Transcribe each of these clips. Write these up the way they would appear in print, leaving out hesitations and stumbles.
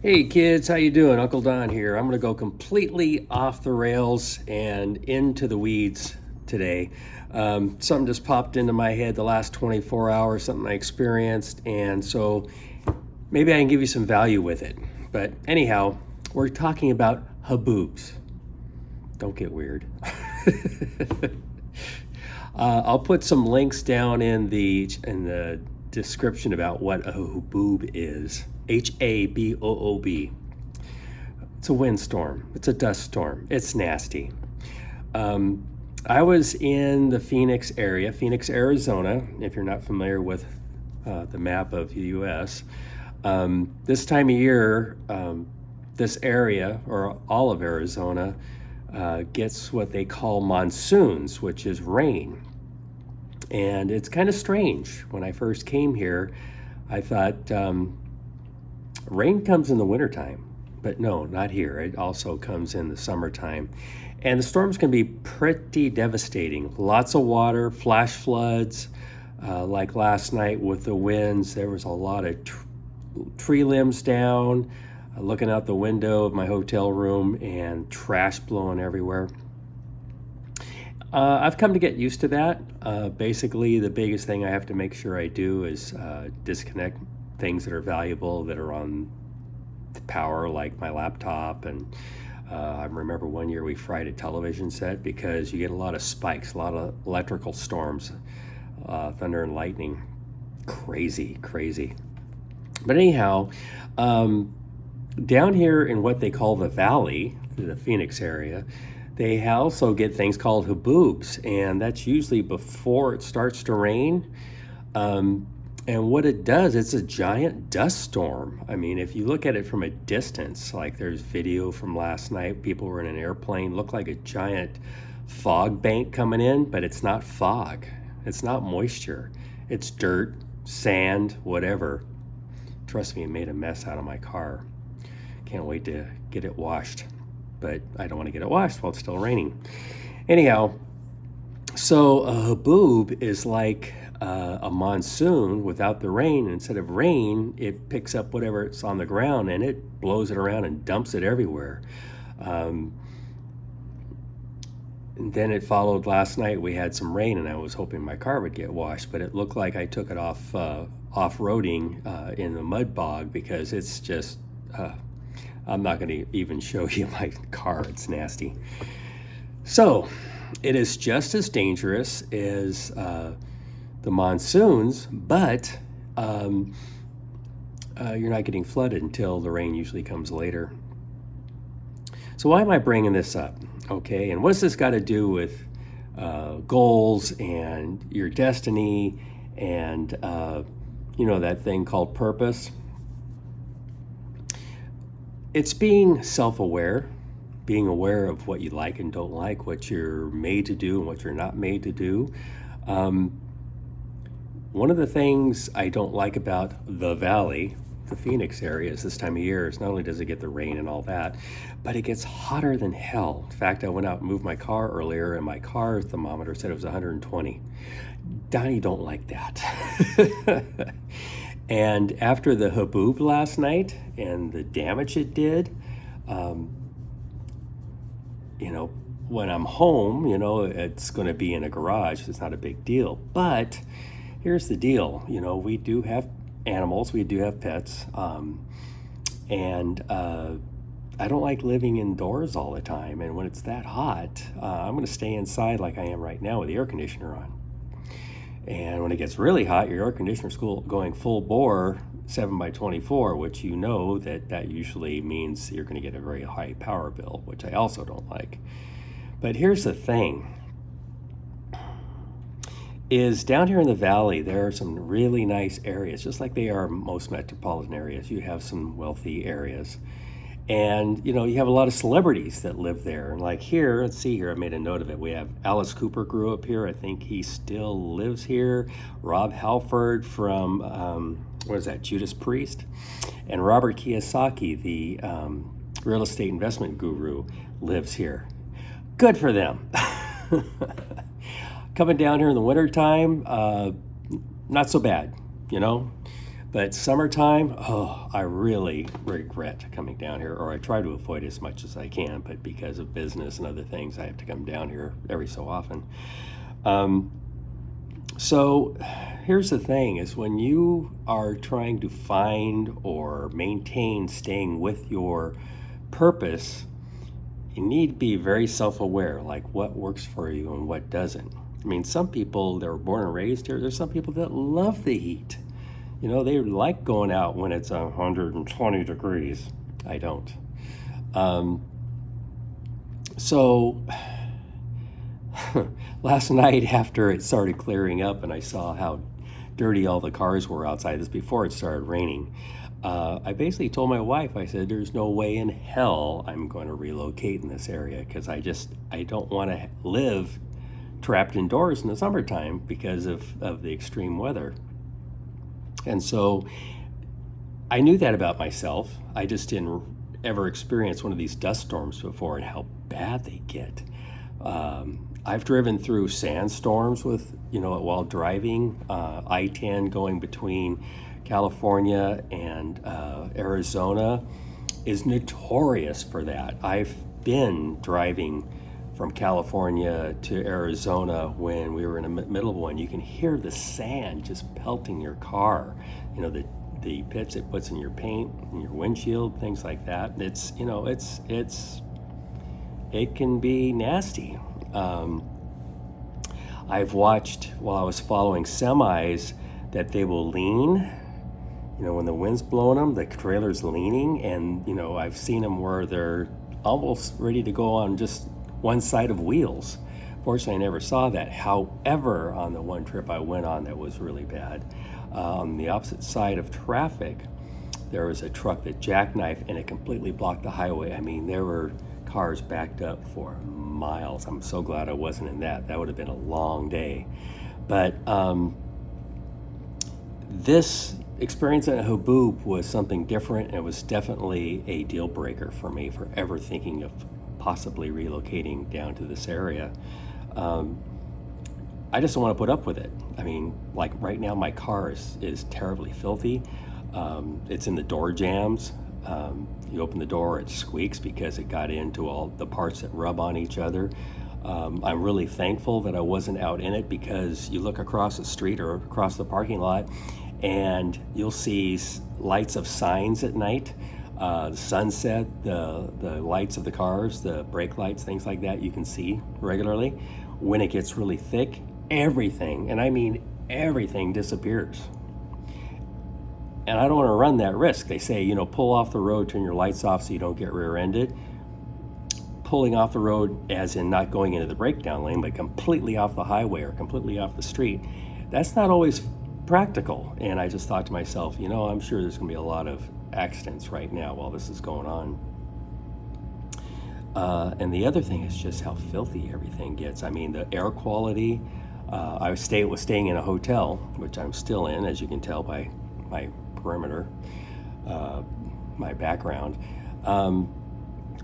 Hey kids, how you doing? Uncle Don here. I'm going to go completely off the rails and into the weeds today. Something just popped into my head the last 24 hours, something I experienced, and so maybe I can give you some value with it. But anyhow, we're talking about haboobs. Don't get weird. I'll put some links down in the description about what a haboob is. Haboob. It's a windstorm. It's a dust storm. It's nasty. I was in the Phoenix area, Phoenix, Arizona. If you're not familiar with the map of the U.S., this time of year, this area or all of Arizona gets what they call monsoons, which is rain. And it's kind of strange. When I first came here, I thought rain comes in the wintertime, but no, not here. It also comes in the summertime. And the storms can be pretty devastating. Lots of water, flash floods. Like last night with the winds, there was a lot of tree limbs down, looking out the window of my hotel room and trash blowing everywhere. I've come to get used to that. Basically, the biggest thing I have to make sure I do is disconnect things that are valuable that are on the power, like my laptop. And I remember one year we fried a television set because you get a lot of spikes, a lot of electrical storms, thunder and lightning. Crazy, crazy. But anyhow, down here in what they call the valley, the Phoenix area, they also get things called haboobs, and that's usually before it starts to rain. And what it does, it's a giant dust storm. I mean, if you look at it from a distance, like there's video from last night, people were in an airplane, looked like a giant fog bank coming in, but it's not fog. It's not moisture. It's dirt, sand, whatever. Trust me, it made a mess out of my car. Can't wait to get it washed. But I don't want to get it washed while it's still raining. Anyhow, so a haboob is like a monsoon without the rain. Instead of rain, it picks up whatever it's on the ground and it blows it around and dumps it everywhere. And then it followed last night. We had some rain and I was hoping my car would get washed, but it looked like I took it off-roading in the mud bog because it's just... I'm not going to even show you my car. It's nasty. So it is just as dangerous as the monsoons, but you're not getting flooded until the rain usually comes later. So why am I bringing this up? Okay, and what's this got to do with goals and your destiny and, that thing called purpose? It's being self-aware, being aware of what you like and don't like, what you're made to do and what you're not made to do. One of the things I don't like about the valley, the Phoenix area, is this time of year is not only does it get the rain and all that, but it gets hotter than hell. In fact, I went out and moved my car earlier and my car thermometer said it was 120. Donnie don't like that. And after the haboob last night and the damage it did, when I'm home, it's going to be in a garage. It's not a big deal. But here's the deal. We do have animals. We do have pets. And I don't like living indoors all the time. And when it's that hot, I'm going to stay inside like I am right now with the air conditioner on. And when it gets really hot, your air conditioner's going full bore 7 by 24, which that usually means you're going to get a very high power bill, which I also don't like. But here's the thing, is down here in the valley, there are some really nice areas, just like they are most metropolitan areas. You have some wealthy areas. And, you have a lot of celebrities that live there. And like here, let's see here, I made a note of it. We have Alice Cooper grew up here. I think he still lives here. Rob Halford from, Judas Priest. And Robert Kiyosaki, the real estate investment guru, lives here. Good for them. Coming down here in the wintertime, not so bad, But summertime, oh, I really regret coming down here, or I try to avoid as much as I can, but because of business and other things, I have to come down here every so often. Um, so here's the thing is when you are trying to find or maintain staying with your purpose, you need to be very self-aware, like what works for you and what doesn't. I mean, some people that were born and raised here, there's some people that love the heat. You know, they like going out when it's 120 degrees. I don't. Um, so last night after it started clearing up and I saw how dirty all the cars were outside, this before it started raining, I basically told my wife, I said, there's no way in hell I'm going to relocate in this area because I don't want to live trapped indoors in the summertime because of the extreme weather. And so I knew that about myself. I just didn't ever experience one of these dust storms before and how bad they get. I've driven through sandstorms while driving I-10 going between California and Arizona is notorious for that. I've been driving from California to Arizona when we were in the middle of one. You can hear the sand just pelting your car. You know, the pits it puts in your paint, in your windshield, things like that. It can be nasty. I've watched while I was following semis that they will lean. You know, when the wind's blowing them, the trailer's leaning, and I've seen them where they're almost ready to go on just one side of wheels. Fortunately, I never saw that. However, on the one trip I went on that was really bad, on the opposite side of traffic, there was a truck that jackknifed and it completely blocked the highway. I mean, there were cars backed up for miles. I'm so glad I wasn't in that. That would have been a long day. But this experience at Haboob was something different, and it was definitely a deal breaker for me for ever thinking of possibly relocating down to this area. I just don't want to put up with it. I mean, like right now my car is terribly filthy. It's in the door jams. You open the door, it squeaks because it got into all the parts that rub on each other. I'm really thankful that I wasn't out in it because you look across the street or across the parking lot and you'll see lights of signs at night, the sunset, the lights of the cars, the brake lights, things like that you can see regularly. When it gets really thick, everything, and I mean everything, disappears. And I don't want to run that risk. They say, pull off the road, turn your lights off so you don't get rear-ended. Pulling off the road as in not going into the breakdown lane, but completely off the highway or completely off the street, that's not always practical. And I just thought to myself, I'm sure there's going to be a lot of accidents right now while this is going on. And the other thing is just how filthy everything gets. I mean, the air quality. I was staying in a hotel, which I'm still in, as you can tell by my perimeter, my background.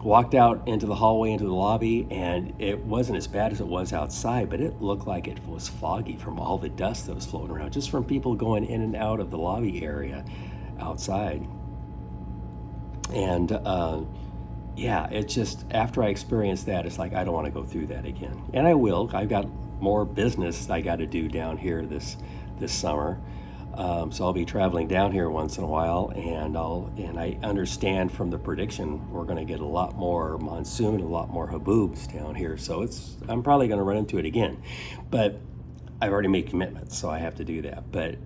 Walked out into the hallway, into the lobby, and it wasn't as bad as it was outside, but it looked like it was foggy from all the dust that was floating around, just from people going in and out of the lobby area outside. And it just, after I experienced that, it's like, I don't want to go through that again. And I will. I've got more business I got to do down here this summer. So I'll be traveling down here once in a while, and I understand from the prediction we're going to get a lot more monsoon, a lot more haboobs down here. So I'm probably going to run into it again, but I've already made commitments, so I have to do that. But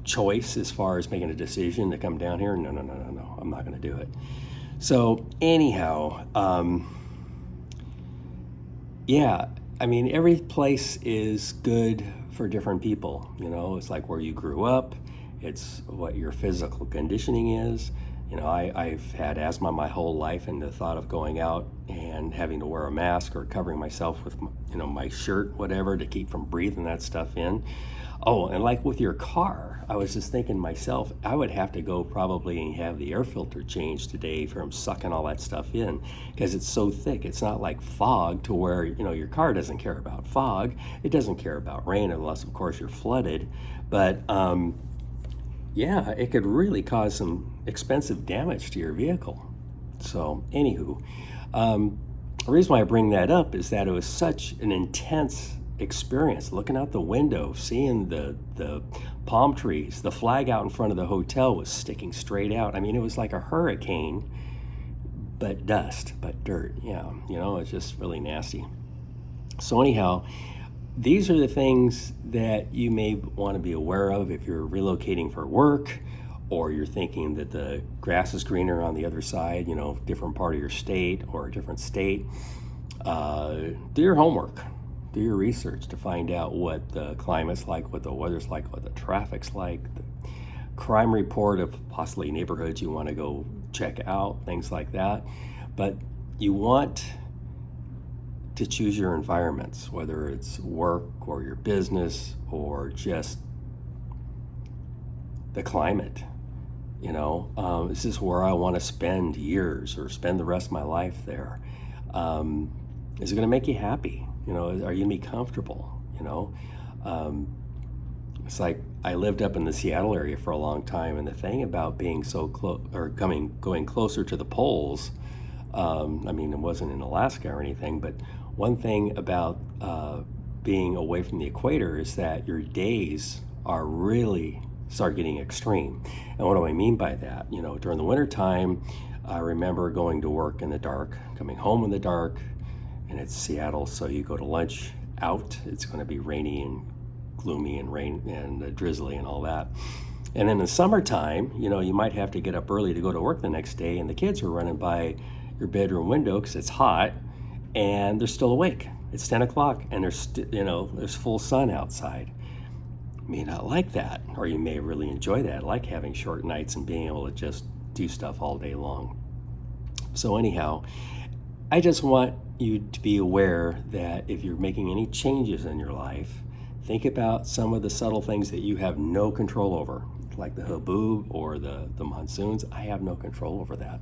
choice as far as making a decision to come down here, no, I'm not going to do it. So anyhow, I mean, every place is good for different people. It's like where you grew up, it's what your physical conditioning is. I've had asthma my whole life, and the thought of going out and having to wear a mask or covering myself with my shirt, whatever, to keep from breathing that stuff in. Oh, and like with your car, I was just thinking to myself, I would have to go probably and have the air filter changed today from sucking all that stuff in, because it's so thick. It's not like fog to where, your car doesn't care about fog. It doesn't care about rain unless, of course, you're flooded. But Yeah, it could really cause some expensive damage to your vehicle. So, anywho, the reason why I bring that up is that it was such an intense experience looking out the window, seeing the palm trees. The flag out in front of the hotel was sticking straight out. I mean, it was like a hurricane, but dust, but dirt. Yeah, it's just really nasty. So, anyhow, these are the things that you may want to be aware of if you're relocating for work, or you're thinking that the grass is greener on the other side, different part of your state or a different state. Do your homework, do your research to find out what the climate's like, what the weather's like, what the traffic's like, the crime report of possibly neighborhoods you want to go check out, things like that. But you want to choose your environments, whether it's work or your business or just the climate. Is this where I want to spend years or spend the rest of my life there? Is it going to make you happy? Are you going to be comfortable? It's like I lived up in the Seattle area for a long time, and the thing about being so close or going closer to the poles, I mean, it wasn't in Alaska or anything, but one thing about being away from the equator is that your days are really start getting extreme. And what do I mean by that? During the winter time, I remember going to work in the dark, coming home in the dark, and it's Seattle, so you go to lunch out, it's going to be rainy and gloomy and rain and drizzly and all that. And then in the summertime, you might have to get up early to go to work the next day, and the kids are running by your bedroom window because it's hot, and they're still awake. It's 10 o'clock, and there's full sun outside. You may not like that, or you may really enjoy that, like having short nights and being able to just do stuff all day long. So anyhow, I just want you to be aware that if you're making any changes in your life, think about some of the subtle things that you have no control over, like the Haboob or the monsoons. I have no control over that.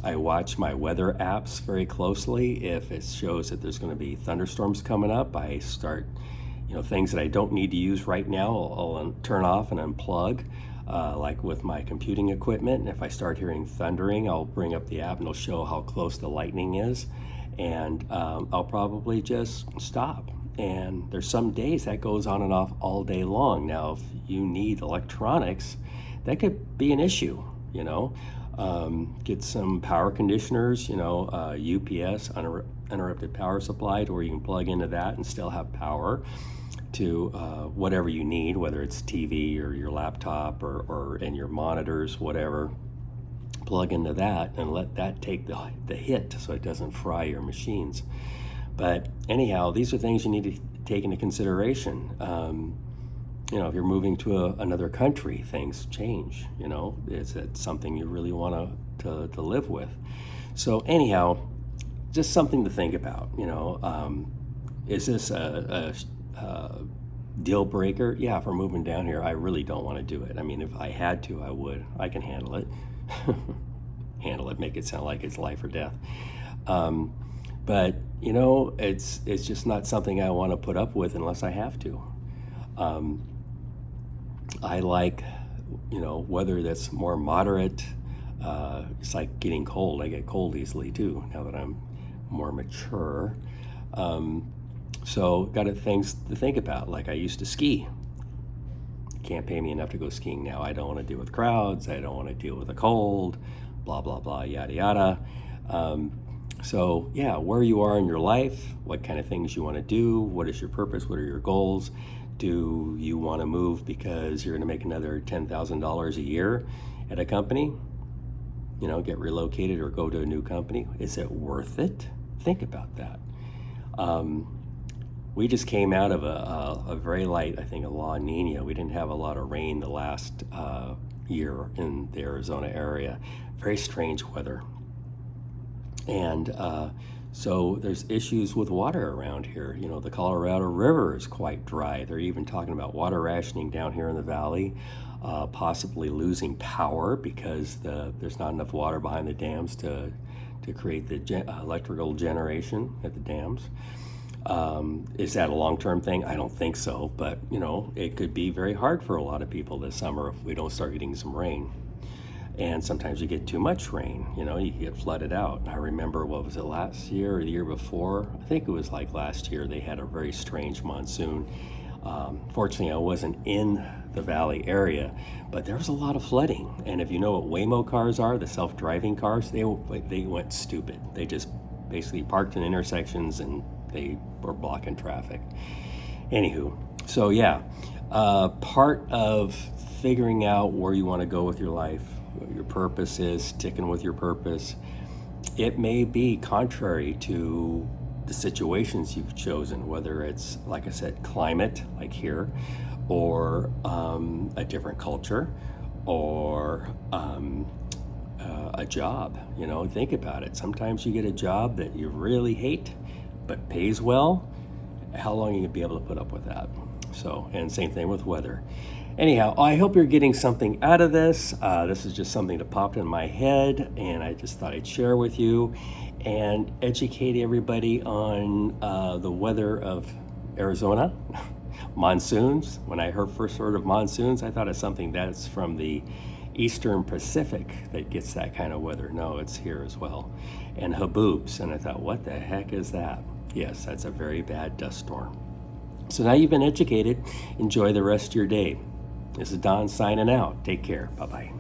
I watch my weather apps very closely. If it shows that there's going to be thunderstorms coming up, I start, things that I don't need to use right now, I'll turn off and unplug, like with my computing equipment. And if I start hearing thundering, I'll bring up the app and it'll show how close the lightning is. And I'll probably just stop. And there's some days that goes on and off all day long. Now, if you need electronics, that could be an issue, get some power conditioners, UPS, uninterrupted power supply, to where you can plug into that and still have power to whatever you need, whether it's TV or your laptop or and your monitors, whatever. Plug into that and let that take the hit so it doesn't fry your machines. But anyhow, these are things you need to take into consideration. If you're moving to another country, things change. Is it something you really want to live with? So anyhow, just something to think about. Is this a deal breaker? Yeah, if we're moving down here, I really don't want to do it. I mean, if I had to, I would. I can handle it. Make it sound like it's life or death. But it's just not something I want to put up with unless I have to. I like, weather that's more moderate. It's like getting cold. I get cold easily too, now that I'm more mature. So got things to think about. Like I used to ski. Can't pay me enough to go skiing now. I don't want to deal with crowds. I don't want to deal with the cold, blah, blah, blah, yada, yada. So yeah, where you are in your life, what kind of things you want to do, what is your purpose, what are your goals? Do you want to move because you're going to make another $10,000 a year at a company? Get relocated or go to a new company. Is it worth it? Think about that. We just came out of a very light, I think, a La Nina. We didn't have a lot of rain the last year in the Arizona area. Very strange weather. And so there's issues with water around here. The Colorado River is quite dry. They're even talking about water rationing down here in the valley, possibly losing power because there's not enough water behind the dams to create the electrical generation at the dams. Is that a long-term thing? I don't think so, but it could be very hard for a lot of people this summer if we don't start getting some rain. And sometimes you get too much rain, you get flooded out. I remember, what was it, last year or the year before? I think it was like last year, they had a very strange monsoon. Fortunately, I wasn't in the valley area, but there was a lot of flooding. And if you know what Waymo cars are, the self-driving cars, they went stupid. They just basically parked in intersections and they were blocking traffic. Anywho, so yeah, part of figuring out where you want to go with your life, what your purpose is, sticking with your purpose, it may be contrary to the situations you've chosen, whether it's, like I said, climate, like here, or a different culture, or a job. Think about it. Sometimes you get a job that you really hate, but pays well. How long are you gonna be able to put up with that? So, and same thing with weather. Anyhow, I hope you're getting something out of this. This is just something that popped in my head, and I just thought I'd share with you and educate everybody on the weather of Arizona. Monsoons. When I first heard of monsoons, I thought it's something that's from the Eastern Pacific that gets that kind of weather. No, it's here as well. And haboobs, and I thought, what the heck is that? Yes, that's a very bad dust storm. So now you've been educated. Enjoy the rest of your day. This is Don signing out. Take care. Bye-bye.